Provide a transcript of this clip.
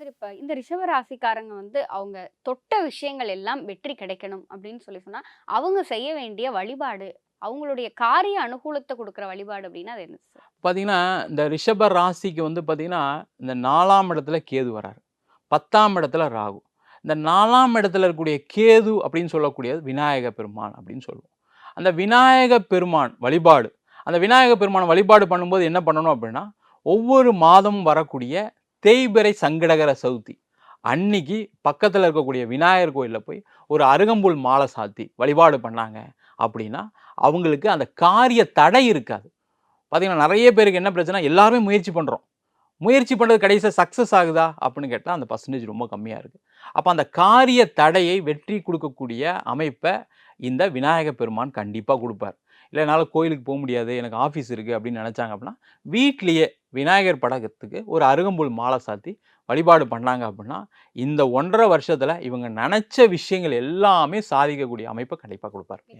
சரி, இப்ப இந்த ரிஷப ராசிக்காரங்க வந்து அவங்க தொட்ட விஷயங்கள் எல்லாம் வெற்றி கிடைக்கணும் அப்படின்னு சொல்லி சொன்னா, அவங்க செய்ய வேண்டிய வழிபாடு, அவங்களுடைய காரிய அனுகூலத்த குடுக்குற வழிபாடு அப்படின்னா அது என்ன சார்? பார்த்தீங்கன்னா, இந்த ரிஷப ராசிக்கு வந்து பார்த்தீங்கன்னா, இந்த 4ஆம் இடத்துல கேது வராரு. 10ஆம் இடத்துல ராகு. இந்த 4ஆம் இடத்துல இருக்கக்கூடிய கேது அப்படின்னு சொல்லக்கூடியது விநாயக பெருமான் அப்படின்னு சொல்லுவோம். அந்த விநாயக பெருமான் வழிபாடு, அந்த விநாயக பெருமான வழிபாடு பண்ணும்போது என்ன பண்ணணும் அப்படின்னா, ஒவ்வொரு மாதமும் வரக்கூடிய தேய்பிறை சங்கடகர சதுர்த்தி அன்னைக்கு பக்கத்துல இருக்கக்கூடிய விநாயகர் கோயில்ல போய் ஒரு அருகம்புல் மாலை சாத்தி வழிபாடு பண்ணாங்க அப்படின்னா, அவங்களுக்கு அந்த காரிய தடை இருக்காது. பார்த்தீங்கன்னா, நெறைய பேருக்கு என்ன பிரச்சனை, எல்லாருமே முயற்சி பண்றோம். முயற்சி பண்றது கடைசியா சக்சஸ் ஆகுதா? அப்படின்னு கேட்டா, அந்த பெர்சன்டேஜ் ரொம்ப கம்மியா இருக்கு. அப்ப அந்த காரிய தடையை வெற்றி குடுக்கக்கூடிய அமைப்ப இந்த விநாயக பெருமான் கண்டிப்பா குடுப்பார். இல்ல என்னால கோயிலுக்கு முடியாது, எனக்கு ஆஃபீஸ் இருக்கு அப்படின்னு நெனச்சாங்க அப்படின்னா, வீட்லயே விநாயகர் படத்துக்கு ஒரு அருகம்புல் மாலை சாத்தி வழிபாடு பண்ணாங்க அப்படின்னா, இந்த 1 1/2 வருஷத்துல இவங்க நெனச்ச விஷயங்கள் எல்லாமே சாதிக்கக்கூடிய அமைப்ப கண்டிப்பா குடுப்பார்.